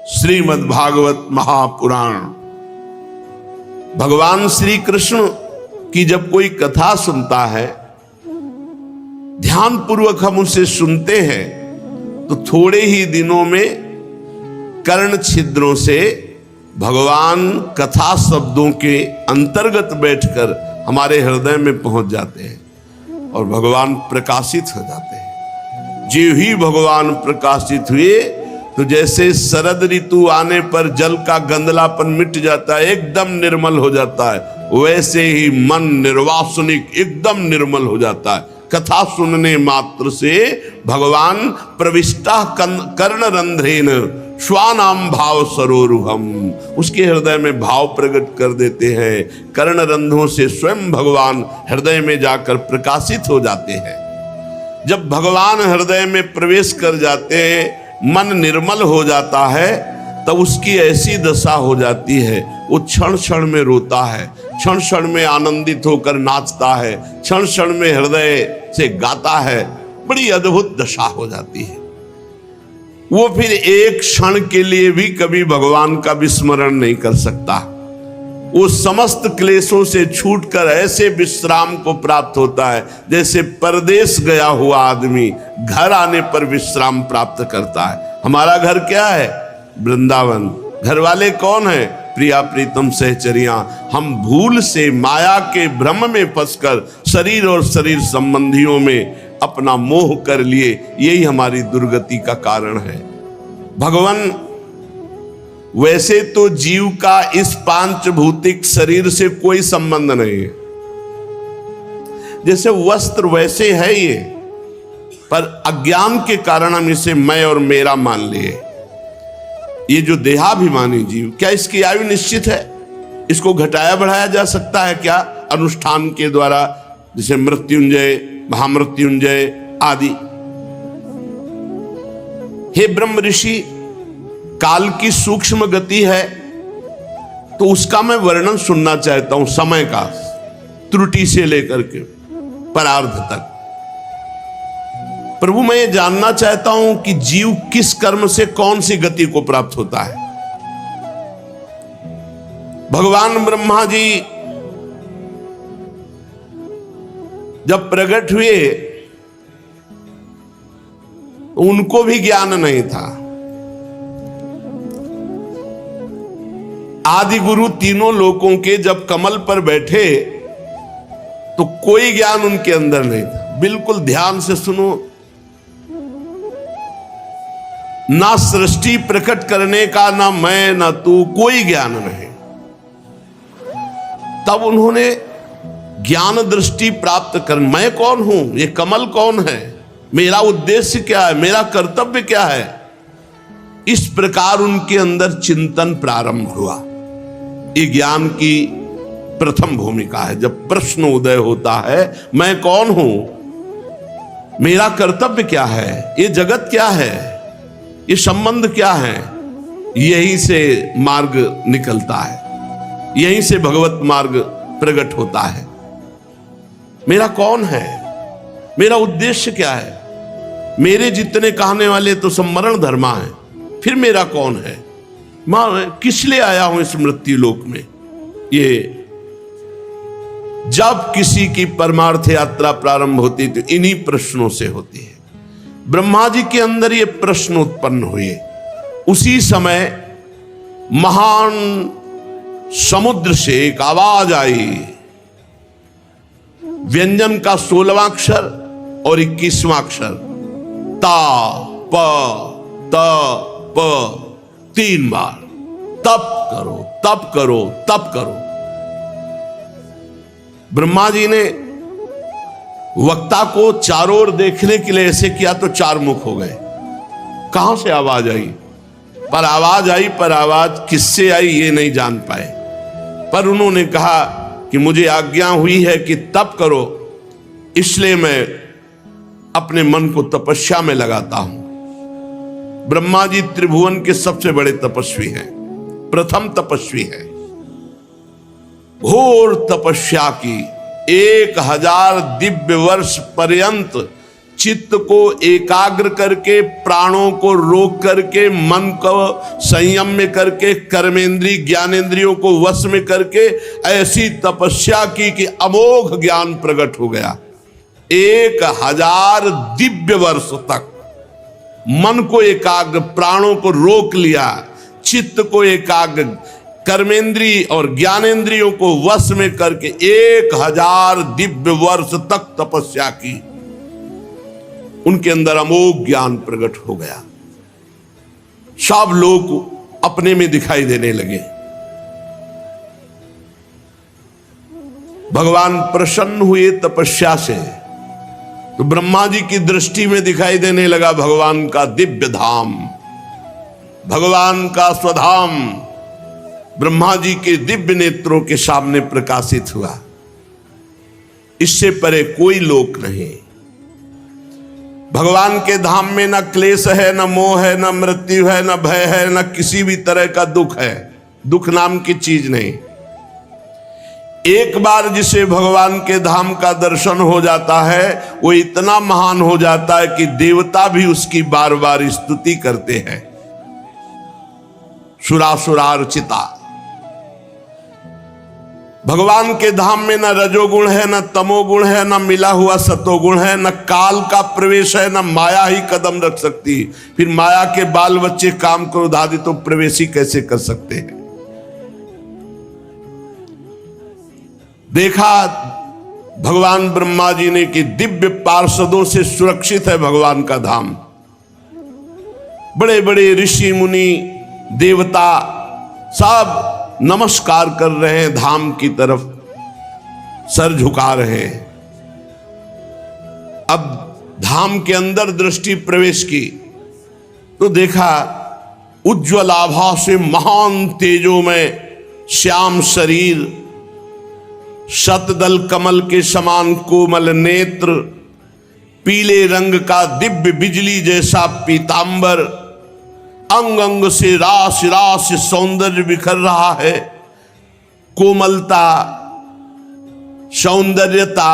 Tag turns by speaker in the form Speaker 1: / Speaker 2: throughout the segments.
Speaker 1: श्रीमद् भागवत महापुराण। भगवान श्री कृष्ण की जब कोई कथा सुनता है, ध्यान पूर्वक हम उसे सुनते हैं, तो थोड़े ही दिनों में कर्ण छिद्रों से भगवान कथा शब्दों के अंतर्गत बैठकर हमारे हृदय में पहुंच जाते हैं और भगवान प्रकाशित हो जाते हैं। जो ही भगवान प्रकाशित हुए तो जैसे शरद ऋतु आने पर जल का गंदलापन मिट जाता है, एकदम निर्मल हो जाता है, वैसे ही मन निर्वासनिक एकदम निर्मल हो जाता है। कथा सुनने मात्र से भगवान प्रविष्टा कर्ण रंध्रेन स्वानाम भाव सरोरुहम, उसके हृदय में भाव प्रकट कर देते हैं। कर्ण रंध्रों से स्वयं भगवान हृदय में जाकर प्रकाशित हो जाते हैं। जब भगवान हृदय में प्रवेश कर जाते हैं, मन निर्मल हो जाता है, तब उसकी ऐसी दशा हो जाती है, वो क्षण क्षण में रोता है, क्षण क्षण में आनंदित होकर नाचता है, क्षण क्षण में हृदय से गाता है। बड़ी अद्भुत दशा हो जाती है। वो फिर एक क्षण के लिए भी कभी भगवान का विस्मरण नहीं कर सकता। वो समस्त क्लेशों से छूटकर ऐसे विश्राम को प्राप्त होता है जैसे परदेश गया हुआ आदमी घर आने पर विश्राम प्राप्त करता है। हमारा घर क्या है? वृंदावन। घर वाले कौन है? प्रिया प्रीतम सहचरियां। हम भूल से माया के भ्रम में फंसकर शरीर और शरीर संबंधियों में अपना मोह कर लिए, यही हमारी दुर्गति का कारण है। भगवान वैसे तो जीव का इस पांच भौतिक शरीर से कोई संबंध नहीं है, जैसे वस्त्र वैसे है ये, पर अज्ञान के कारण हम इसे मैं और मेरा मान लिए। ये जो देहाभिमानी जीव, क्या इसकी आयु निश्चित है? इसको घटाया बढ़ाया जा सकता है क्या अनुष्ठान के द्वारा, जैसे मृत्युंजय, महामृत्युंजय आदि? हे ब्रह्म ऋषि, काल की सूक्ष्म गति है तो उसका मैं वर्णन सुनना चाहता हूं, समय का, त्रुटि से लेकर के परार्ध तक। प्रभु, मैं ये जानना चाहता हूं कि जीव किस कर्म से कौन सी गति को प्राप्त होता है। भगवान ब्रह्मा जी जब प्रकट हुए, उनको भी ज्ञान नहीं था। आदि गुरु तीनों लोकों के जब कमल पर बैठे तो कोई ज्ञान उनके अंदर नहीं था। बिल्कुल ध्यान से सुनो, ना सृष्टि प्रकट करने का, ना मैं ना तू, कोई ज्ञान नहीं। तब उन्होंने ज्ञान दृष्टि प्राप्त कर, मैं कौन हूं, ये कमल कौन है, मेरा उद्देश्य क्या है, मेरा कर्तव्य क्या है, इस प्रकार उनके अंदर चिंतन प्रारंभ हुआ। ये ज्ञान की प्रथम भूमिका है। जब प्रश्न उदय होता है, मैं कौन हूं, मेरा कर्तव्य क्या है, ये जगत क्या है, ये संबंध क्या है, यहीं से मार्ग निकलता है, यहीं से भगवत मार्ग प्रकट होता है। मेरा कौन है, मेरा उद्देश्य क्या है? मेरे जितने कहने वाले तो सब मरण धर्मा है, फिर मेरा कौन है? मैं किस लिए आया हूं इस मृत्यु लोक में? ये जब किसी की परमार्थ यात्रा प्रारंभ होती तो इन्हीं प्रश्नों से होती है। ब्रह्मा जी के अंदर ये प्रश्न उत्पन्न हुए। उसी समय महान समुद्र से एक आवाज आई। व्यंजन का 16वां अक्षर और 21वां अक्षर, ता प त प, 3 बार तप करो, तप करो, तप करो। ब्रह्मा जी ने वक्ता को चारों ओर देखने के लिए ऐसे किया तो 4 मुख हो गए। कहां से आवाज आई? पर आवाज किससे आई ये नहीं जान पाए। पर उन्होंने कहा कि मुझे आज्ञा हुई है कि तप करो, इसलिए मैं अपने मन को तपस्या में लगाता हूं। ब्रह्मा जी त्रिभुवन के सबसे बड़े तपस्वी हैं, प्रथम तपस्वी हैं। घोर तपस्या की 1000 दिव्य वर्ष पर्यंत चित्त को एकाग्र करके, प्राणों को रोक करके, मन को संयम में करके, कर्मेंद्रिय ज्ञानेंद्रियों को वश में करके ऐसी तपस्या की कि अमोघ ज्ञान प्रकट हो गया। 1000 दिव्य वर्ष तक मन को एकाग्र, प्राणों को रोक लिया, चित्त को एकाग्र, कर्मेंद्रिय और ज्ञानेंद्रियों को वश में करके 1000 दिव्य वर्ष तक तपस्या की। उनके अंदर अमोघ ज्ञान प्रकट हो गया। सब लोग अपने में दिखाई देने लगे। भगवान प्रसन्न हुए तपस्या से, तो ब्रह्मा जी की दृष्टि में दिखाई देने लगा भगवान का दिव्य धाम, भगवान का स्वधाम ब्रह्मा जी के दिव्य नेत्रों के सामने प्रकाशित हुआ। इससे परे कोई लोक नहीं। भगवान के धाम में न क्लेश है, न मोह है, न मृत्यु है, न भय है, न किसी भी तरह का दुख है। दुख नाम की चीज नहीं। एक बार जिसे भगवान के धाम का दर्शन हो जाता है वो इतना महान हो जाता है कि देवता भी उसकी बार बार स्तुति करते हैं। सुरासुरार्चिता। भगवान के धाम में न रजोगुण है, न तमोगुण है, न मिला हुआ सतोगुण है, न काल का प्रवेश है, न माया ही कदम रख सकती। फिर माया के बाल बच्चे काम क्रोध आदि तो प्रवेश ही कैसे कर सकते हैं। देखा भगवान ब्रह्मा जी ने कि दिव्य पार्षदों से सुरक्षित है भगवान का धाम। बड़े बड़े ऋषि मुनि देवता सब नमस्कार कर रहे हैं, धाम की तरफ सर झुका रहे हैं। अब धाम के अंदर दृष्टि प्रवेश की तो देखा उज्ज्वल आभा से महान तेजो में श्याम शरीर, शतदल कमल के समान कोमल नेत्र, पीले रंग का दिव्य बिजली जैसा पीतांबर, अंग अंग से रास रास सौंदर्य बिखर रहा है। कोमलता, सौंदर्यता,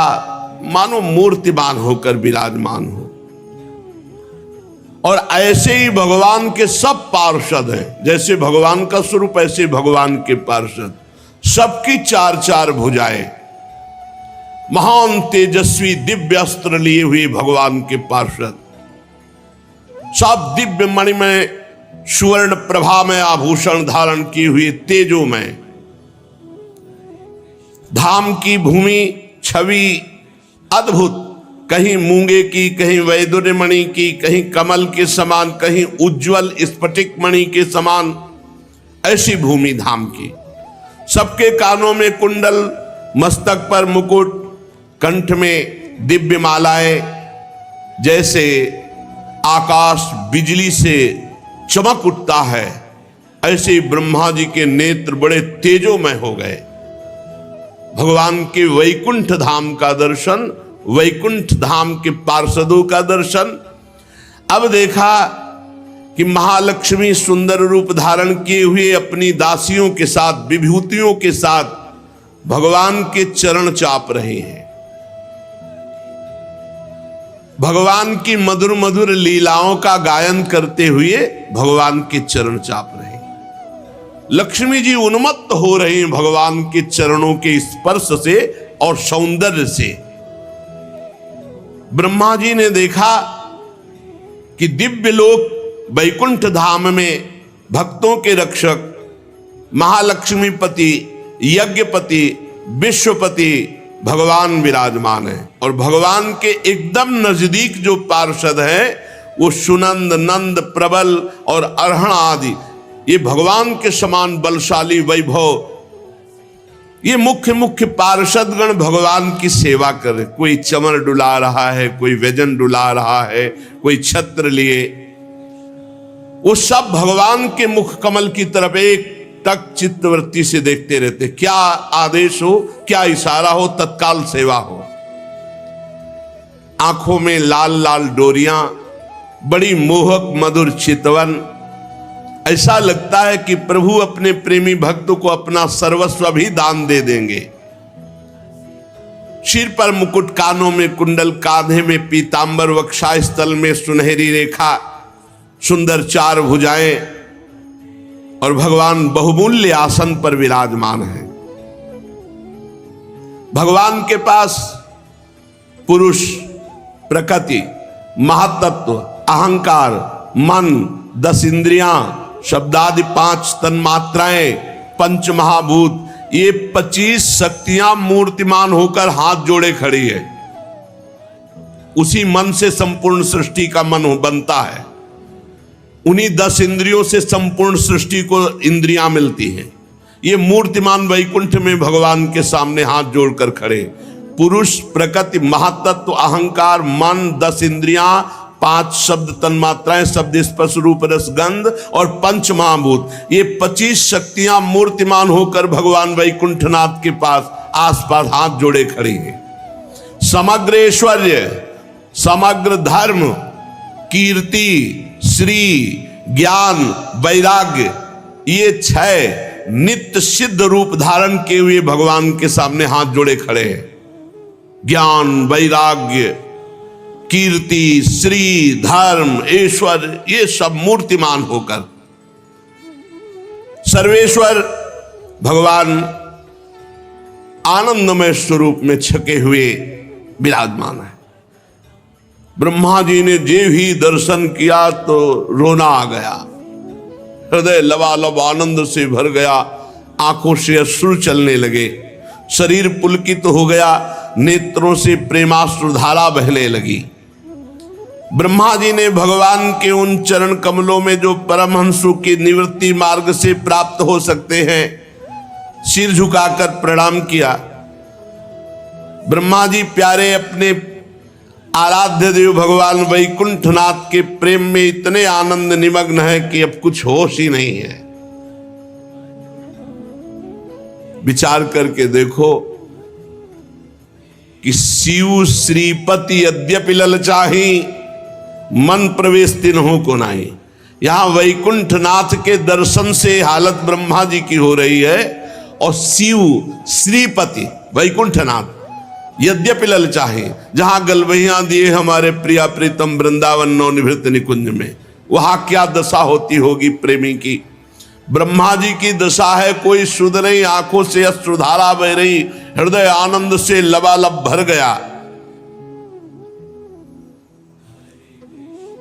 Speaker 1: मानो मूर्तिमान होकर विराजमान हो। और ऐसे ही भगवान के सब पार्षद हैं। जैसे भगवान का स्वरूप ऐसे भगवान के पार्षद, सबकी 4-4 भुजाएं, महान तेजस्वी दिव्य अस्त्र लिए हुए भगवान के पार्षद, सब दिव्य मणिमय सुवर्ण प्रभा में आभूषण धारण किए हुए तेजो में। धाम की भूमि छवि अद्भुत, कहीं मूंगे की, कहीं वैदुर्य मणि की, कहीं कमल के समान, कहीं उज्जवल स्फटिक मणि के समान, ऐसी भूमि धाम की। सबके कानों में कुंडल, मस्तक पर मुकुट, कंठ में दिव्य मालाएं, जैसे आकाश बिजली से चमक उठता है, ऐसे ब्रह्मा जी के नेत्र बड़े तेजोमय हो गए। भगवान के वैकुंठ धाम का दर्शन, वैकुंठ धाम के पार्षदों का दर्शन। अब देखा कि महालक्ष्मी सुंदर रूप धारण किए हुए अपनी दासियों के साथ, विभूतियों के साथ भगवान के चरण चाप रहे हैं। भगवान की मधुर मधुर लीलाओं का गायन करते हुए भगवान के चरण चाप रहे हैं। लक्ष्मी जी उन्मत्त हो रही हैं भगवान के चरणों के स्पर्श से और सौंदर्य से। ब्रह्मा जी ने देखा कि दिव्य लोक वैकुंठ धाम में भक्तों के रक्षक महालक्ष्मीपति, यज्ञपति, विश्वपति भगवान विराजमान है। और भगवान के एकदम नजदीक जो पार्षद हैं वो सुनंद, नंद, प्रबल और अर्हण आदि, ये भगवान के समान बलशाली वैभव, ये मुख्य मुख्य पार्षदगण भगवान की सेवा कर रहे। कोई चमर डुला रहा है, कोई व्यजन डुला रहा है, कोई छत्र लिए, वो सब भगवान के मुख कमल की तरफ एक तक चित्तवृत्ति से देखते रहते। क्या आदेश हो, क्या इशारा हो, तत्काल सेवा हो। आंखों में लाल लाल डोरियां, बड़ी मोहक मधुर चितवन। ऐसा लगता है कि प्रभु अपने प्रेमी भक्त को अपना सर्वस्व भी दान दे देंगे। सिर पर मुकुट, कानों में कुंडल, कांधे में पीतांबर, वक्षस्थल में सुनहरी रेखा, सुंदर 4 भुजाएं, और भगवान बहुमूल्य आसन पर विराजमान है। भगवान के पास पुरुष, प्रकृति, महातत्व, अहंकार, मन, 10 इंद्रियां, शब्दादि 5 तन्मात्राएं, पंच महाभूत, ये 25 शक्तियां मूर्तिमान होकर हाथ जोड़े खड़ी है। उसी मन से संपूर्ण सृष्टि का मन बनता है। उन्हीं 10 इंद्रियों से संपूर्ण सृष्टि को इंद्रियां मिलती हैं। ये मूर्तिमान वैकुंठ में भगवान के सामने हाथ जोड़कर खड़े। पुरुष, प्रकृति, महातत्व, अहंकार, मन, 10 इंद्रियां, 5 शब्द तन्मात्राएं, शब्द, स्पर्श, रूप, रस, गंध और पंच महाभूत, ये 25 शक्तियां मूर्तिमान होकर भगवान वैकुंठनाथ के पास आसपास हाथ जोड़े खड़ी हैं। समग्र ऐश्वर्य, समग्र धर्म, कीर्ति, श्री, ज्ञान, वैराग्य, ये 6 नित्य सिद्ध रूप धारण किए हुए भगवान के सामने हाथ जोड़े खड़े हैं। ज्ञान, वैराग्य, कीर्ति, श्री, धर्म, ऐश्वर्य, ये सब मूर्तिमान होकर सर्वेश्वर भगवान आनंदमय स्वरूप में छके हुए विराजमान है। ब्रह्मा जी ने जे भी दर्शन किया तो रोना आ गया, हृदय लबालब आनंद से भर गया, आंखों से अश्रु चलने लगे, शरीर पुलकित हो गया, नेत्रों से प्रेमाश्रुधारा बहने लगी। ब्रह्मा जी ने भगवान के उन चरण कमलों में जो परमहंसों के निवृत्ति मार्ग से प्राप्त हो सकते हैं, सिर झुकाकर प्रणाम किया। ब्रह्मा जी प्यारे अपने आराध्य देव भगवान वैकुंठनाथ के प्रेम में इतने आनंद निमग्न है कि अब कुछ होश ही नहीं है। विचार करके देखो कि शिव श्रीपति यद्यपि ललचाही, मन प्रवेश तिन्हों को नाही। यहां वैकुंठनाथ के दर्शन से हालत ब्रह्मा जी की हो रही है, और शिव श्रीपति वैकुंठनाथ यद्यपि ललचाहे, जहां गलवहियां दिए हमारे प्रिया प्रीतम वृंदावन नवनिभृत निकुंज में, वहां क्या दशा होती होगी प्रेमी की। ब्रह्मा जी की दशा है कोई सुध नहीं, आंखों से अश्रुधारा बह रही, हृदय आनंद से लबालब भर गया।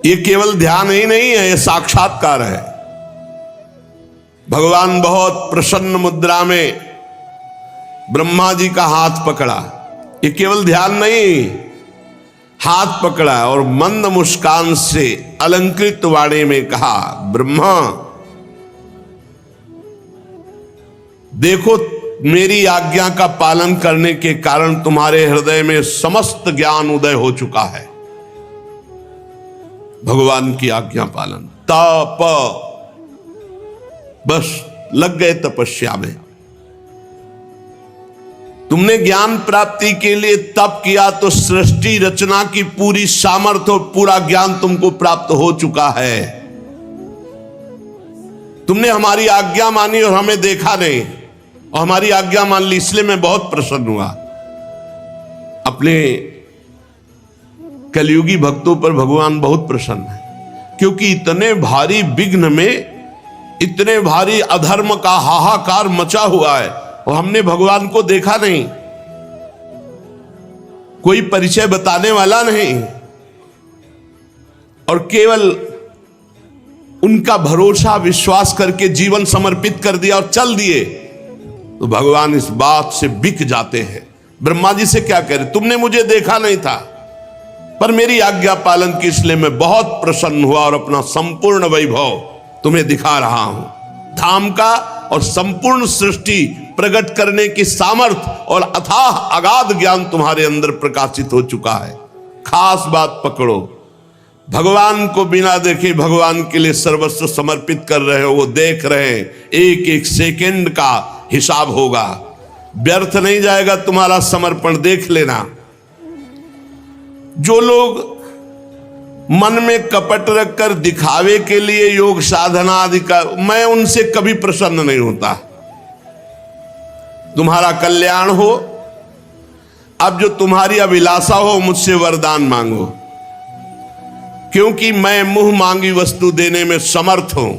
Speaker 1: ये केवल ध्यान ही नहीं है, ये साक्षात्कार है। भगवान बहुत प्रसन्न मुद्रा में ब्रह्मा जी का हाथ पकड़ा। ये केवल ध्यान नहीं, हाथ पकड़ा और मंद मुस्कान से अलंकृत वाणी में कहा, ब्रह्मा देखो, मेरी आज्ञा का पालन करने के कारण तुम्हारे हृदय में समस्त ज्ञान उदय हो चुका है। भगवान की आज्ञा पालन, तप, बस लग गए तपस्या में। तुमने ज्ञान प्राप्ति के लिए तप किया तो सृष्टि रचना की पूरी सामर्थ्य और पूरा ज्ञान तुमको प्राप्त हो चुका है। तुमने हमारी आज्ञा मानी और हमें देखा नहीं, और हमारी आज्ञा मान ली, इसलिए मैं बहुत प्रसन्न हुआ। अपने कलयुगी भक्तों पर भगवान बहुत प्रसन्न है, क्योंकि इतने भारी विघ्न में, इतने भारी अधर्म का हाहाकार मचा हुआ है और हमने भगवान को देखा नहीं, कोई परिचय बताने वाला नहीं, और केवल उनका भरोसा विश्वास करके जीवन समर्पित कर दिया और चल दिए, तो भगवान इस बात से बिक जाते हैं। ब्रह्मा जी से क्या कह रहे, तुमने मुझे देखा नहीं था पर मेरी आज्ञा पालन की, इसलिए मैं बहुत प्रसन्न हुआ और अपना संपूर्ण वैभव तुम्हें दिखा रहा हूं। धाम का और संपूर्ण सृष्टि प्रकट करने की सामर्थ्य और अथाह अगाध ज्ञान तुम्हारे अंदर प्रकाशित हो चुका है। खास बात पकड़ो, भगवान को बिना देखे भगवान के लिए सर्वस्व समर्पित कर रहे हो, वो देख रहे हैं, एक एक सेकंड का हिसाब होगा, व्यर्थ नहीं जाएगा तुम्हारा समर्पण, देख लेना। जो लोग मन में कपट रखकर दिखावे के लिए योग साधना आदि का, मैं उनसे कभी प्रसन्न नहीं होता। तुम्हारा कल्याण हो, अब जो तुम्हारी अभिलाषा हो मुझसे वरदान मांगो, क्योंकि मैं मुंह मांगी वस्तु देने में समर्थ हूं।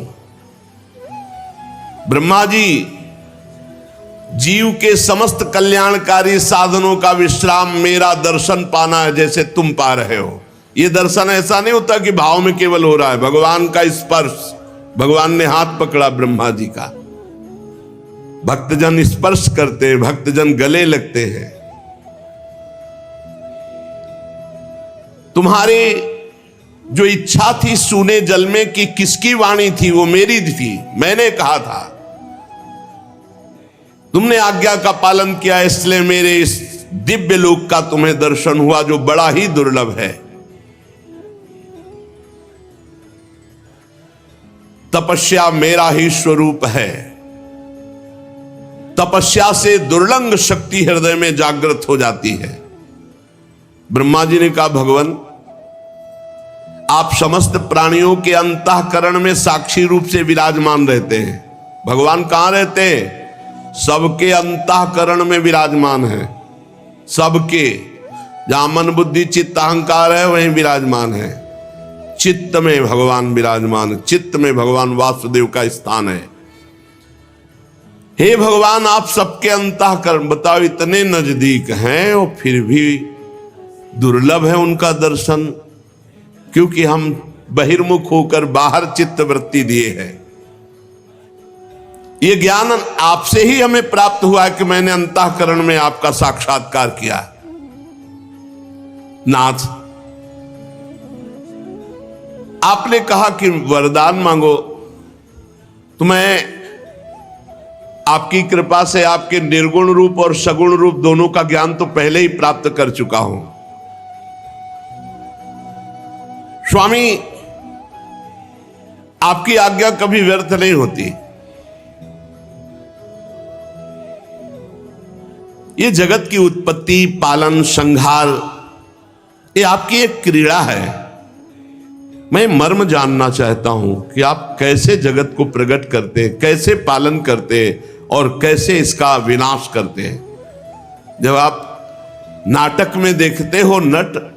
Speaker 1: ब्रह्मा जी, जीव के समस्त कल्याणकारी साधनों का विश्राम मेरा दर्शन पाना है, जैसे तुम पा रहे हो। यह दर्शन ऐसा नहीं होता कि भाव में केवल हो रहा है, भगवान का स्पर्श। भगवान ने हाथ पकड़ा ब्रह्मा जी का, भक्तजन स्पर्श करते हैं, भक्तजन गले लगते हैं। तुम्हारे जो इच्छा थी सूने जल में कि किसकी वाणी थी, वो मेरी थी, मैंने कहा था। तुमने आज्ञा का पालन किया, इसलिए मेरे इस दिव्य लोक का तुम्हें दर्शन हुआ, जो बड़ा ही दुर्लभ है। तपस्या मेरा ही स्वरूप है। तपस्या से दुर्लंघ शक्ति हृदय में जागृत हो जाती है। ब्रह्मा जी ने कहा, भगवान आप समस्त प्राणियों के अंतःकरण में साक्षी रूप से विराजमान रहते हैं। भगवान कहां रहते हैं? सबके अंतःकरण में विराजमान है। सबके, जहां मन बुद्धि चित्त अहंकार है वहीं विराजमान है। चित्त में भगवान विराजमान, चित्त में भगवान वासुदेव का स्थान है। हे भगवान, आप सबके अंतःकरण, बताओ इतने नजदीक हैं और फिर भी दुर्लभ है उनका दर्शन, क्योंकि हम बहिर्मुख होकर बाहर चित्त वृत्ति दिए हैं। यह ज्ञान आपसे ही हमें प्राप्त हुआ है कि मैंने अंतःकरण में आपका साक्षात्कार किया। नाथ, आपने कहा कि वरदान मांगो, तो मैं आपकी कृपा से आपके निर्गुण रूप और सगुण रूप दोनों का ज्ञान तो पहले ही प्राप्त कर चुका हूं। स्वामी, आपकी आज्ञा कभी व्यर्थ नहीं होती। ये जगत की उत्पत्ति, पालन, संहार, ये आपकी एक क्रीड़ा है। मैं मर्म जानना चाहता हूं कि आप कैसे जगत को प्रकट करते, कैसे पालन करते और कैसे इसका विनाश करते हैं। जब आप नाटक में देखते हो नट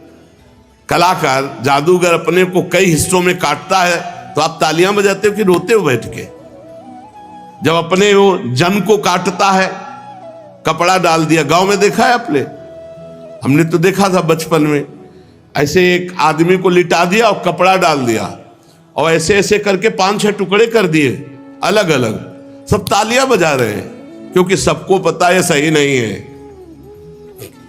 Speaker 1: कलाकार, जादूगर अपने को कई हिस्सों में काटता है, तो आप तालियां बजाते हो कि रोते हो बैठ के? जब अपने वो जन को काटता है, कपड़ा डाल दिया, गांव में देखा है आपने? हमने तो देखा था बचपन में, ऐसे एक आदमी को लिटा दिया और कपड़ा डाल दिया और ऐसे ऐसे करके 5-6 टुकड़े कर दिए अलग अलग। सब तालियां बजा रहे हैं, क्योंकि सबको पता है सही नहीं है।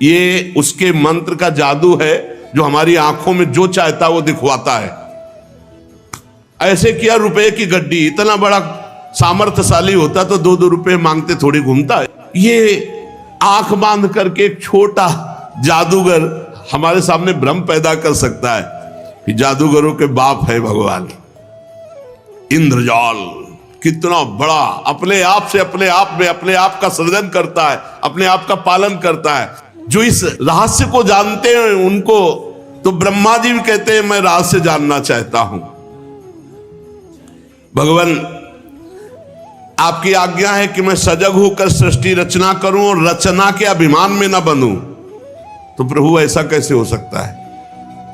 Speaker 1: ये उसके मंत्र का जादू है, जो हमारी आंखों में जो चाहता वो दिखवाता है। ऐसे किया, रुपए की गड्डी, इतना बड़ा सामर्थ्यशाली होता तो 2-2 रुपए मांगते थोड़ी घूमता है। ये आंख बांध करके एक छोटा जादूगर हमारे सामने भ्रम पैदा कर सकता है कि जादूगरों के बाप है भगवान। इंद्रजाल कितना बड़ा, अपने आप से अपने आप में अपने आप का सृजन करता है, अपने आप का पालन करता है। जो इस रहस्य को जानते हैं उनको तो ब्रह्मा जी भी कहते हैं मैं रहस्य जानना चाहता हूं। भगवान, आपकी आज्ञा है कि मैं सजग होकर सृष्टि रचना करूं और रचना के अभिमान में न बनूं। तो प्रभु ऐसा कैसे हो सकता है?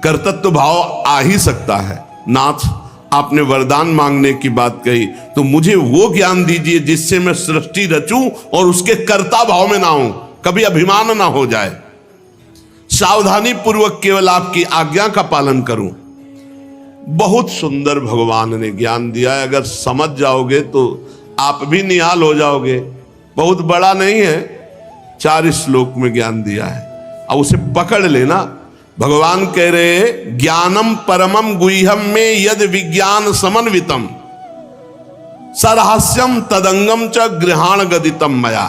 Speaker 1: कर्तृत्व भाव आ ही सकता है। नाथ, आपने वरदान मांगने की बात कही, तो मुझे वो ज्ञान दीजिए जिससे मैं सृष्टि रचूं और उसके कर्ता भाव में ना हूं, कभी अभिमान ना हो जाए। सावधानी पूर्वक केवल आपकी आज्ञा का पालन करूं। बहुत सुंदर भगवान ने ज्ञान दिया है, अगर समझ जाओगे तो आप भी निहाल हो जाओगे। बहुत बड़ा नहीं है, 4 श्लोक में ज्ञान दिया है, अब उसे पकड़ लेना। भगवान कह रहे हैं, ज्ञानम परमम गुह्यम में यद विज्ञान समन्वितम सरहस्यम तदंगम च गृहाण गदितम मया।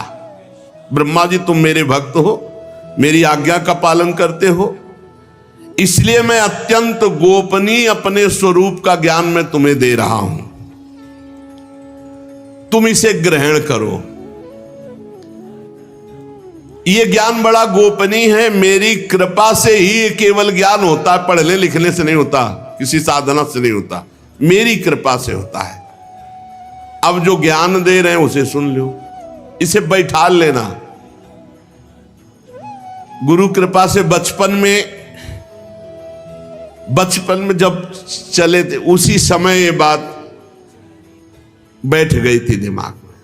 Speaker 1: ब्रह्मा जी, तुम मेरे भक्त हो, मेरी आज्ञा का पालन करते हो, इसलिए मैं अत्यंत गोपनीय अपने स्वरूप का ज्ञान मैं तुम्हें दे रहा हूं। तुम इसे ग्रहण करो। यह ज्ञान बड़ा गोपनीय है, मेरी कृपा से ही ये केवल ज्ञान होता है, पढ़ने लिखने से नहीं होता, किसी साधना से नहीं होता, मेरी कृपा से होता है। अब जो ज्ञान दे रहे हैं उसे सुन लो, इसे बैठा लेना। गुरु कृपा से बचपन में जब चले थे उसी समय ये बात बैठ गई थी दिमाग में।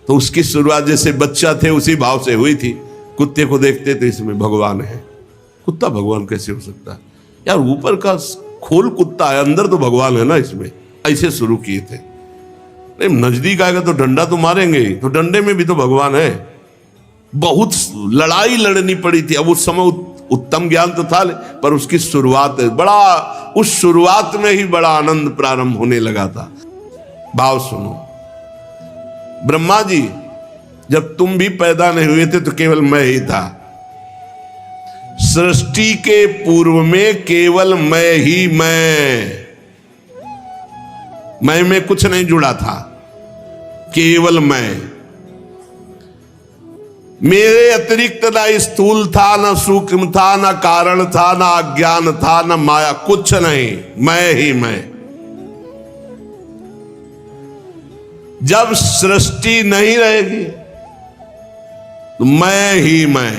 Speaker 1: तो उसकी शुरुआत जैसे बच्चा थे उसी भाव से हुई थी। कुत्ते को देखते थे इसमें भगवान है, कुत्ता भगवान कैसे हो सकता है यार, ऊपर का खोल कुत्ता है, अंदर तो भगवान है ना इसमें। ऐसे शुरू किए थे। नहीं नजदीक आएगा तो डंडा तो मारेंगे ही, तो डंडे में भी तो भगवान है। बहुत लड़ाई लड़नी पड़ी थी। अब उस समय उत्तम ज्ञान तो था, पर उसकी शुरुआत बड़ा, उस शुरुआत में ही बड़ा आनंद प्रारंभ होने लगा था। भाव सुनो, ब्रह्मा जी जब तुम भी पैदा नहीं हुए थे तो केवल मैं ही था। सृष्टि के पूर्व में केवल मैं ही मैं में कुछ नहीं जुड़ा था, केवल मैं। मेरे अतिरिक्त ना स्थूल था, ना सूक्ष्म था, ना कारण था, ना अज्ञान था, ना माया, कुछ नहीं, मैं ही मैं। जब सृष्टि नहीं रहेगी तो मैं ही मैं।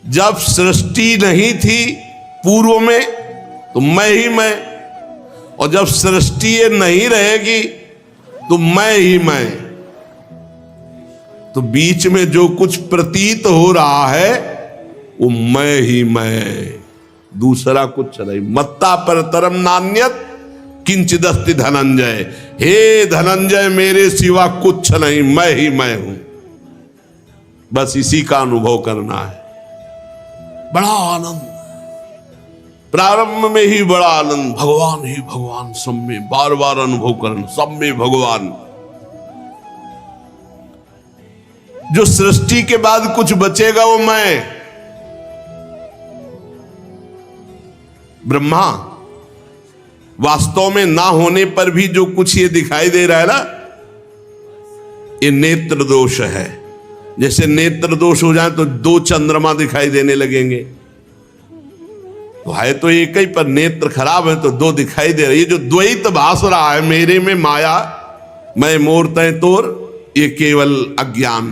Speaker 1: जब सृष्टि नहीं थी पूर्व में तो मैं ही मैं, और जब सृष्टि नहीं रहेगी तो मैं ही मैं। तो बीच में जो कुछ प्रतीत हो रहा है वो मैं ही मैं, दूसरा कुछ नहीं। मत्ता परतरम नान्यत किंचिदस्ति धनंजय। हे धनंजय मेरे सिवा कुछ नहीं, मैं ही मैं हूं। बस इसी का अनुभव करना है। बड़ा आनंद, प्रारंभ में ही बड़ा आनंद, भगवान ही भगवान, सब में बार बार अनुभव करना, सब में भगवान। जो सृष्टि के बाद कुछ बचेगा वो मैं। ब्रह्मा वास्तव में ना होने पर भी जो कुछ ये दिखाई दे रहा है ना, ये नेत्र दोष है। जैसे नेत्र दोष हो जाए तो दो चंद्रमा दिखाई देने लगेंगे। तो है तो एक ही, पर नेत्र खराब है तो दो दिखाई दे रहे। ये जो द्वैत भास रहा है, मेरे में माया, मैं मोर तय तोर, ये केवल अज्ञान।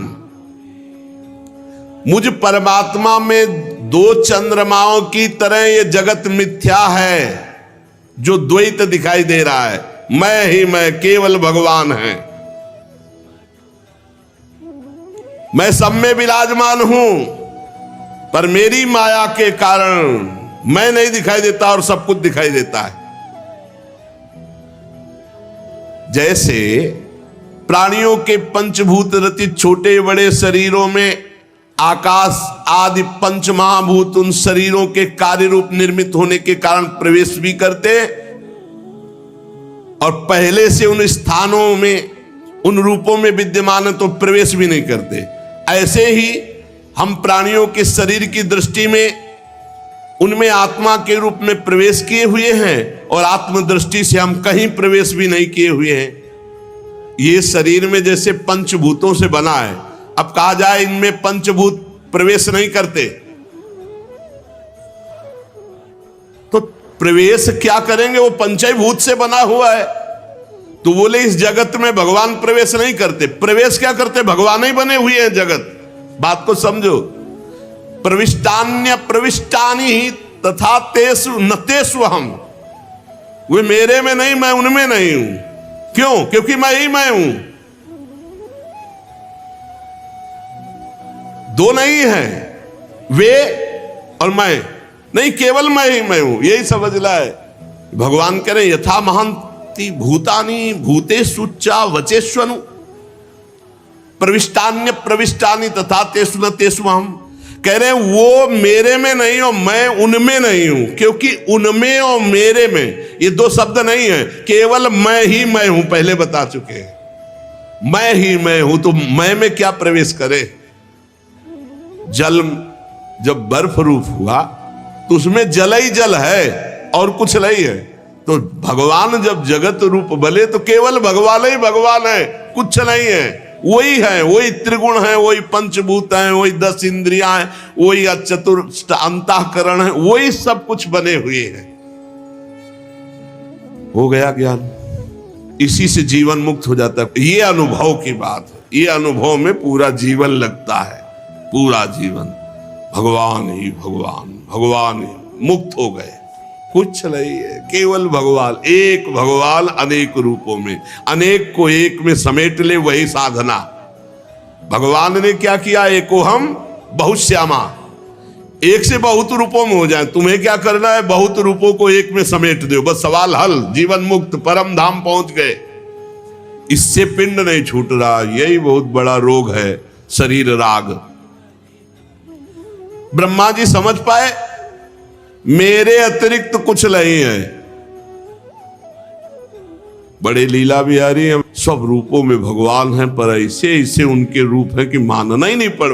Speaker 1: मुझ परमात्मा में दो चंद्रमाओं की तरह ये जगत मिथ्या है। जो द्वैत दिखाई दे रहा है, मैं ही मैं, केवल भगवान है। मैं सब में विराजमान हूं, पर मेरी माया के कारण मैं नहीं दिखाई देता और सब कुछ दिखाई देता है। जैसे प्राणियों के पंचभूत रचित छोटे बड़े शरीरों में आकाश आदि पंच महाभूत उन शरीरों के कार्य रूप निर्मित होने के कारण प्रवेश भी करते, और पहले से उन स्थानों में उन रूपों में विद्यमान है तो प्रवेश भी नहीं करते। ऐसे ही हम प्राणियों के शरीर की दृष्टि में उनमें आत्मा के रूप में प्रवेश किए हुए हैं, और आत्मदृष्टि से हम कहीं प्रवेश भी नहीं किए हुए हैं। ये शरीर में जैसे पंचभूतों से बना है। अब कहा जाए इनमें पंचभूत प्रवेश नहीं करते, तो प्रवेश क्या करेंगे? वो पंचभूत से बना हुआ है। तो बोले इस जगत में भगवान प्रवेश नहीं करते। प्रवेश क्या करते? भगवान ही बने हुए हैं जगत। बात को समझो। प्रविष्टान्य प्रविष्टानि तथा तेषु न तेषु हम। वे मेरे में नहीं, मैं उनमें नहीं हूं। क्यों? क्योंकि मैं ही मैं हूं। दो नहीं है, वे और मैं नहीं, केवल मैं ही मैं हूं। यही समझना है। भगवान कह रहे यथा महांति भूतानि भूतेषु च वचेष्वनु प्रविष्टान्य प्रविष्टानि तथा तेषु न तेषु हम। कह रहे हैं वो मेरे में नहीं और मैं उनमें नहीं हूं, क्योंकि उनमें और मेरे में ये दो शब्द नहीं है, केवल मैं ही मैं हूं। पहले बता चुके हैं मैं ही मैं हूं। तो मैं में क्या प्रवेश करे? जल जब बर्फ रूप हुआ तो उसमें जल ही जल है और कुछ नहीं है। तो भगवान जब जगत रूप बले तो केवल भगवान ही भगवान है, कुछ नहीं है। वही है, वही त्रिगुण है, वही पंचभूत है, वही 10 इंद्रियां हैं, वही चतुर्थ अंतःकरण है, वही सब कुछ बने हुए हैं। हो गया ज्ञान, इसी से जीवन मुक्त हो जाता है। ये अनुभव की बात है। ये अनुभव में पूरा जीवन लगता है। पूरा जीवन भगवान ही भगवान, भगवान ही, मुक्त हो गए, कुछ नहीं है, केवल भगवान, एक भगवान अनेक रूपों में, अनेक को एक में समेट ले, वही साधना। भगवान ने क्या किया, एको हम बहुश्यामा, एक से बहुत रूपों में हो जाए। तुम्हें क्या करना है, बहुत रूपों को एक में समेट दो, बस सवाल हल, जीवन मुक्त, परम धाम पहुंच गए। इससे पिंड नहीं छूट रहा, यही बहुत बड़ा रोग है, शरीर राग। ब्रह्मा जी समझ पाए मेरे अतिरिक्त कुछ नहीं है। बड़े लीला बिहारी हैं, सब रूपों में भगवान हैं, पर ऐसे ऐसे उनके रूप है कि मानना ही नहीं पड़,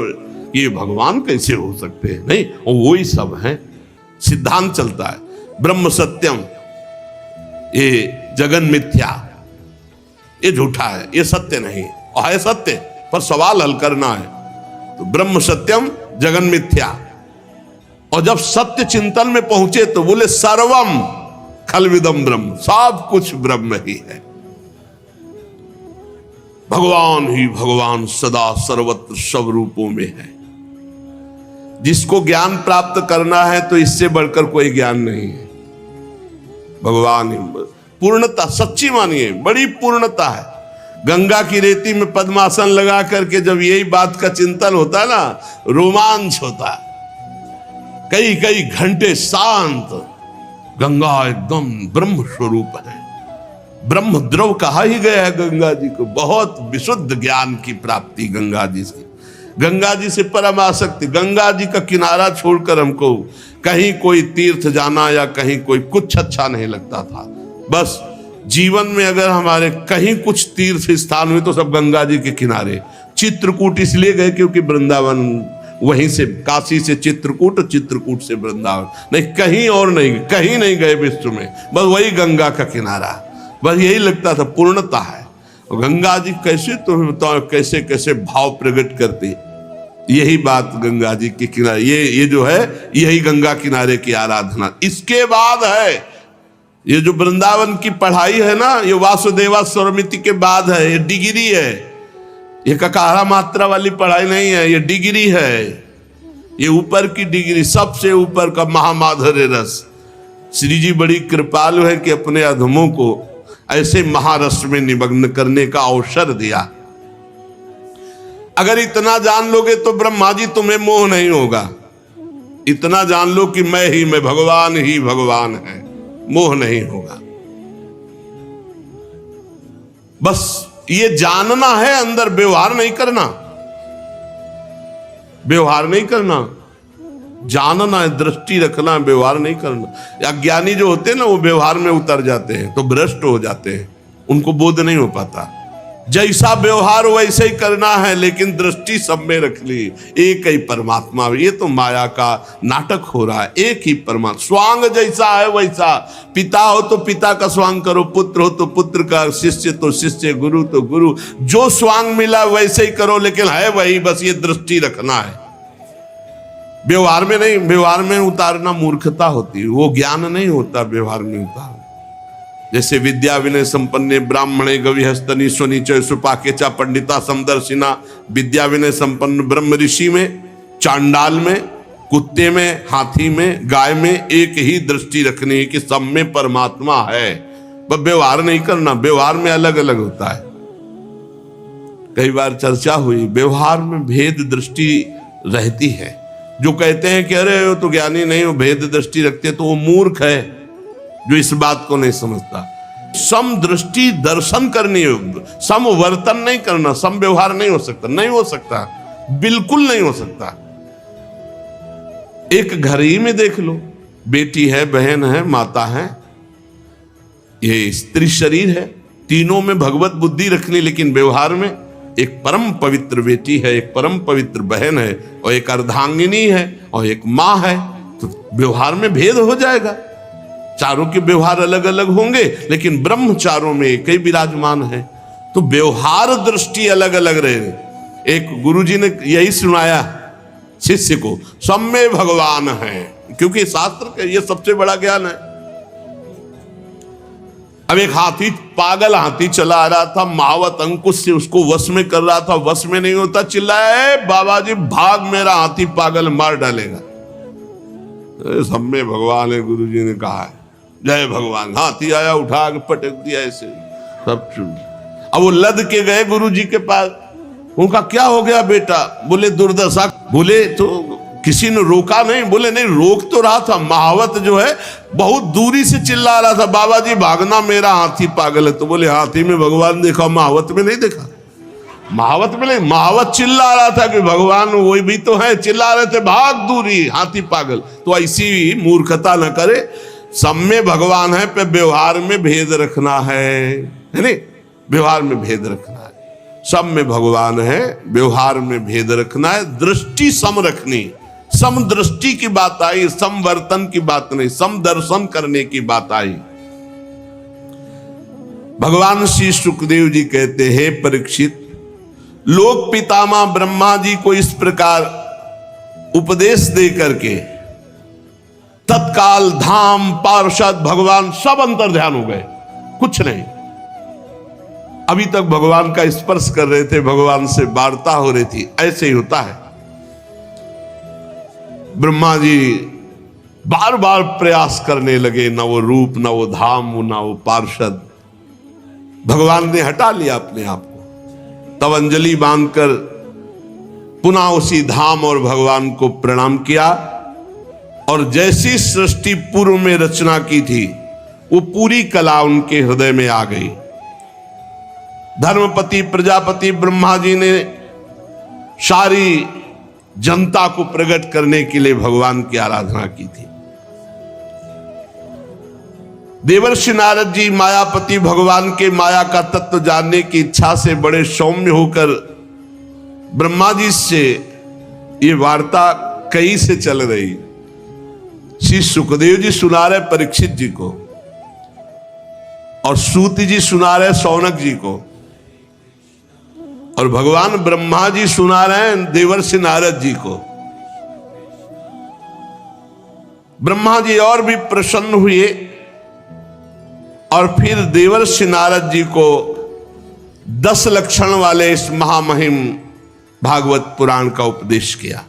Speaker 1: ये भगवान कैसे हो सकते हैं, नहीं, वो ही सब हैं। सिद्धांत चलता है ब्रह्म सत्यम, ये जगन मिथ्या, ये झूठा है, ये सत्य नहीं, और है सत्य, पर सवाल हल करना है। तो ब्रह्म सत्यम जगन मिथ्या, और जब सत्य चिंतन में पहुंचे तो बोले सर्वम खलविदम ब्रह्म, सब कुछ ब्रह्म ही है, भगवान ही भगवान सदा सर्वत्र सब रूपों में है। जिसको ज्ञान प्राप्त करना है तो इससे बढ़कर कोई ज्ञान नहीं है, भगवान ही पूर्णता, सच्ची मानिए, बड़ी पूर्णता है। गंगा की रेती में पद्मासन लगा करके जब यही बात का चिंतन होता है ना, रोमांच होता है, कई कई घंटे शांत। गंगा एकदम ब्रह्म स्वरूप है, ब्रह्म द्रव कहा ही गया है गंगा जी को, बहुत विशुद्ध ज्ञान की प्राप्ति गंगा जी से, गंगा जी से परम आसक्ति। गंगा जी का किनारा छोड़कर हमको कहीं कोई तीर्थ जाना या कहीं कोई कुछ अच्छा नहीं लगता था। बस जीवन में अगर हमारे कहीं कुछ तीर्थ स्थान हुए तो सब गंगा जी के किनारे। चित्रकूट इसलिए गए क्योंकि वृंदावन वहीं से, काशी से चित्रकूट, चित्रकूट से वृंदावन, नहीं कहीं और नहीं, कहीं नहीं गए विश्व में, बस वही गंगा का किनारा, बस यही लगता था पूर्णता है। और गंगा जी कैसे, तुम्हें बताओ कैसे कैसे भाव प्रकट करती, यही बात गंगा जी के किनारे, ये जो है यही गंगा किनारे की आराधना। इसके बाद है ये जो वृंदावन की पढ़ाई है ना, ये वासुदेवा स्वरमिति के बाद है, ये डिग्री है, ये ककारा मात्रा वाली पढ़ाई नहीं है, ये डिग्री है, ये ऊपर की डिग्री, सबसे ऊपर का महामाधुर्य रस। श्री जी बड़ी कृपालु है कि अपने अधमों को ऐसे महारस में निमग्न करने का अवसर दिया। अगर इतना जान लोगे तो ब्रह्मा जी तुम्हें मोह नहीं होगा। इतना जान लो कि मैं ही मैं, भगवान ही भगवान है, मोह नहीं होगा। बस ये जानना है, अंदर व्यवहार नहीं करना, व्यवहार नहीं करना, जानना है, दृष्टि रखना, व्यवहार नहीं करना। अज्ञानी जो होते हैं ना, वो व्यवहार में उतर जाते हैं तो भ्रष्ट हो जाते हैं, उनको बोध नहीं हो पाता। जैसा व्यवहार वैसे ही करना है, लेकिन दृष्टि सब में रख ली, एक ही परमात्मा। ये तो माया का नाटक हो रहा है, एक ही परमात्मा। स्वांग जैसा है वैसा, पिता हो तो पिता का स्वांग करो, पुत्र हो तो पुत्र का, शिष्य तो शिष्य, गुरु तो गुरु, जो स्वांग मिला वैसे ही करो, लेकिन है वही, बस ये दृष्टि रखना है। व्यवहार में नहीं, व्यवहार में उतारना मूर्खता होती है, वो ज्ञान नहीं होता व्यवहार में उतारना। जैसे विद्या विनय संपन्ने ब्राह्मणे गविहस्तनी स्वनिचय सुपाकेचा पंडिता समदर्शिना, विद्या विनय संपन्न ब्रह्म ऋषि में, चांडाल में, कुत्ते में, हाथी में, गाय में एक ही दृष्टि रखनी है कि सब में परमात्मा है, बस व्यवहार नहीं करना। व्यवहार में अलग अलग होता है, कई बार चर्चा हुई, व्यवहार में भेद दृष्टि रहती है। जो कहते हैं कि अरे वो तो ज्ञानी नहीं, वो भेद दृष्टि रखते, तो वो मूर्ख है जो इस बात को नहीं समझता। सम दृष्टि दर्शन करनी है, सम वर्तन नहीं करना, सम व्यवहार नहीं हो सकता, नहीं हो सकता, बिल्कुल नहीं हो सकता। एक घर ही में देख लो, बेटी है, बहन है, माता है, ये स्त्री शरीर है, तीनों में भगवत बुद्धि रखनी, लेकिन व्यवहार में एक परम पवित्र बेटी है, एक परम पवित्र बहन है, और एक अर्धांगिनी है, और एक माँ है, तो व्यवहार में भेद हो जाएगा। चारों के व्यवहार अलग अलग होंगे, लेकिन ब्रह्म चारों में एक ही विराजमान है, तो व्यवहार दृष्टि अलग अलग रहे। एक गुरुजी ने यही सुनाया शिष्य को, सब में भगवान है, क्योंकि शास्त्र का ये सबसे बड़ा ज्ञान है। अब एक हाथी, पागल हाथी चला आ रहा था, महावत अंकुश से उसको वश में कर रहा था, वश में नहीं होता, चिल्लाया बाबा जी भाग, मेरा हाथी पागल मार डालेगा। सब में भगवान है, गुरु जी ने कहा है जय भगवान। हाथी आया, उठा के पटक दिया ऐसे, सब चुप। अब वो लद के गए गुरु जी के पास, उनका क्या हो गया बेटा? बोले दुर्दशा। बोले तो किसी ने रोका नहीं? बोले नहीं, रोक तो रहा था, महावत जो है बहुत दूरी से चिल्ला रहा था, बाबा जी भागना, मेरा हाथी पागल है। तो बोले हाथी में भगवान देखा, महावत में नहीं देखा? महावत में नहीं, महावत चिल्ला रहा था कि भगवान वही भी तो है, चिल्ला रहे थे भाग दूरी, हाथी पागल। तो ऐसी मूर्खता न करे, सब में भगवान है, पे व्यवहार में भेद रखना है नहीं? व्यवहार में भेद रखना है, सब में भगवान है, व्यवहार में भेद रखना है, दृष्टि सम रखनी। सम दृष्टि की बात आई, समवर्तन की बात नहीं, सम दर्शन करने की बात आई। भगवान श्री सुखदेव जी कहते हैं, परीक्षित, लोक पितामह ब्रह्मा जी को इस प्रकार उपदेश दे करके तत्काल धाम, पार्षद, भगवान सब अंतर ध्यान हो गए, कुछ नहीं। अभी तक भगवान का स्पर्श कर रहे थे, भगवान से वार्ता हो रही थी। ऐसे ही होता है। ब्रह्मा जी बार बार प्रयास करने लगे, ना वो रूप, ना वो धाम, ना वो पार्षद। भगवान ने हटा लिया अपने आप को। तब अंजलि बांधकर पुनः उसी धाम और भगवान को प्रणाम किया, और जैसी सृष्टि पूर्व में रचना की थी वो पूरी कला उनके हृदय में आ गई। धर्मपति प्रजापति ब्रह्मा जी ने सारी जनता को प्रकट करने के लिए भगवान की आराधना की थी। देवर्षि नारद जी मायापति भगवान के माया का तत्व जानने की इच्छा से बड़े सौम्य होकर ब्रह्मा जी से ये वार्ता कई से चल रही। श्री सुखदेव जी सुना रहे परीक्षित जी को, और सूत जी सुना रहे शौनक जी को, और भगवान ब्रह्मा जी सुना रहे हैं देवर्षि नारद जी को। ब्रह्मा जी और भी प्रसन्न हुए, और फिर देवर्षि नारद जी को 10 लक्षण वाले इस महामहिम भागवत पुराण का उपदेश किया।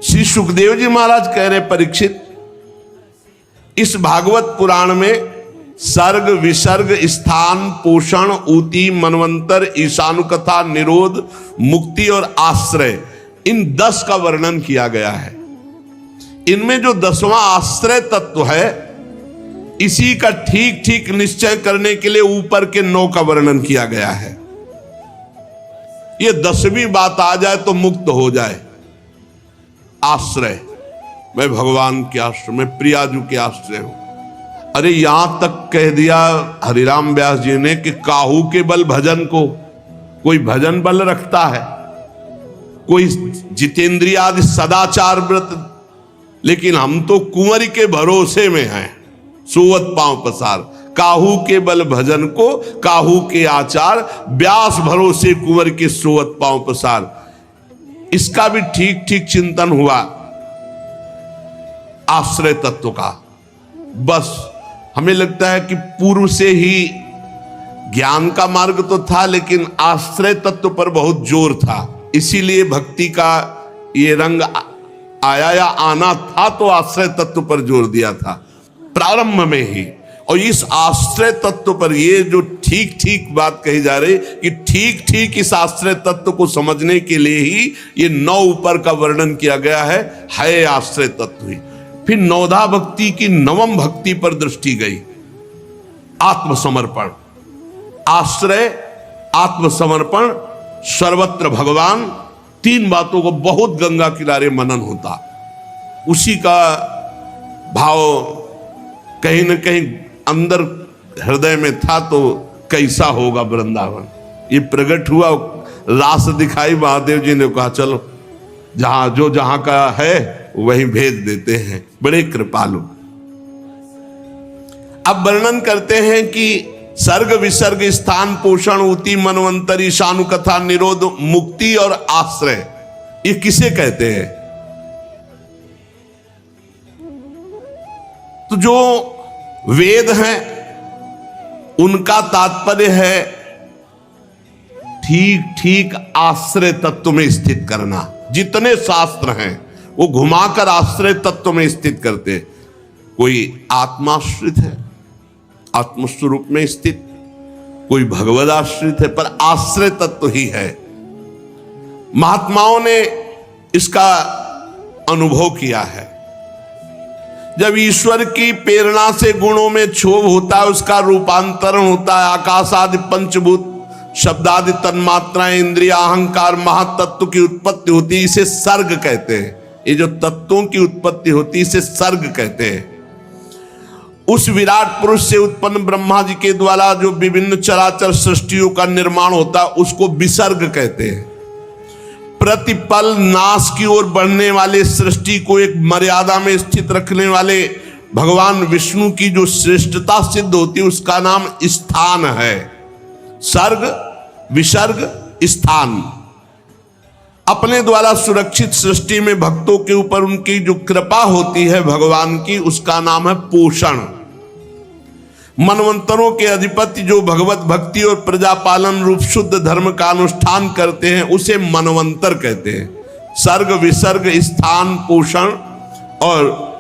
Speaker 1: श्री सुखदेव जी महाराज कह रहे, परीक्षित, इस भागवत पुराण में सर्ग, विसर्ग, स्थान, पोषण, ऊती, मनवंतर, ईशानुकथा, निरोध, मुक्ति और आश्रय, इन 10 का वर्णन किया गया है। इनमें जो 10वां आश्रय तत्व है, इसी का ठीक ठीक निश्चय करने के लिए ऊपर के 9 का वर्णन किया गया है। ये 10वीं बात आ जाए तो मुक्त हो जाए। आश्रय, मैं भगवान के आश्रय में, प्रियाजू के आश्रय हूं। अरे यहां तक कह दिया हरिराम व्यास जी ने कि काहू के बल भजन को, कोई भजन बल रखता है, कोई जितेंद्रिय आदि सदाचार व्रत, लेकिन हम तो कुंवर के भरोसे में हैं, सोवत पांव पसार। काहू के बल भजन को, काहू के आचार, व्यास भरोसे कुंवर के सोवत पांव पसार। इसका भी ठीक ठीक चिंतन हुआ आश्रय तत्व का। बस हमें लगता है कि पूर्व से ही ज्ञान का मार्ग तो था, लेकिन आश्रय तत्व पर बहुत जोर था, इसीलिए भक्ति का ये रंग आया या आना था तो आश्रय तत्व पर जोर दिया था प्रारंभ में ही। और इस आश्रय तत्व पर ये जो ठीक ठीक बात कही जा रही कि ठीक ठीक इस आश्रय तत्व को समझने के लिए ही ये 9 ऊपर का वर्णन किया गया है आश्रय तत्व ही। फिर 9धा भक्ति की 9वीं भक्ति पर दृष्टि गई, आत्मसमर्पण। आश्रय, आत्मसमर्पण, सर्वत्र भगवान, 3 बातों को बहुत गंगा किनारे मनन होता। उसी का भाव कहीं न कहीं अंदर हृदय में था, तो कैसा होगा वृंदावन। ये प्रकट हुआ, रास दिखाई, महादेव जी ने कहा चलो जहां जो जहां का है वहीं भेज देते हैं। बड़े कृपालु। अब वर्णन करते हैं कि सर्ग, विसर्ग, स्थान, पोषण, ऊती, मनवंतरी, ईशानुकथा, निरोध, मुक्ति और आश्रय, ये किसे कहते हैं? तो जो वेद हैं, उनका तात्पर्य है ठीक ठीक आश्रय तत्व में स्थित करना। जितने शास्त्र हैं वो घुमाकर आश्रय तत्व में स्थित करते। कोई आत्माश्रित है, आत्मस्वरूप में स्थित, कोई भगवद आश्रित है, पर आश्रय तत्व ही है। महात्माओं ने इसका अनुभव किया है। जब ईश्वर की प्रेरणा से गुणों में क्षोभ होता है, उसका रूपांतरण होता है, आकाश आदि पंचभूत, शब्दादि तन्मात्राएं, इंद्रिया, अहंकार, महातत्व की उत्पत्ति होती है, इसे सर्ग कहते हैं। ये जो तत्वों की उत्पत्ति होती है इसे सर्ग कहते हैं। उस विराट पुरुष से उत्पन्न ब्रह्मा जी के द्वारा जो विभिन्न चराचर सृष्टियों का निर्माण होता है उसको विसर्ग कहते हैं। प्रतिपल नाश की ओर बढ़ने वाले सृष्टि को एक मर्यादा में स्थित रखने वाले भगवान विष्णु की जो श्रेष्ठता सिद्ध होती है उसका नाम स्थान है। सर्ग, विसर्ग, स्थान। अपने द्वारा सुरक्षित सृष्टि में भक्तों के ऊपर उनकी जो कृपा होती है भगवान की, उसका नाम है पोषण। मनवंतरों के अधिपति जो भगवत भक्ति और प्रजापालन रूप शुद्ध धर्म का अनुष्ठान करते हैं उसे मनवंतर कहते हैं। सर्ग, विसर्ग, स्थान, पोषण और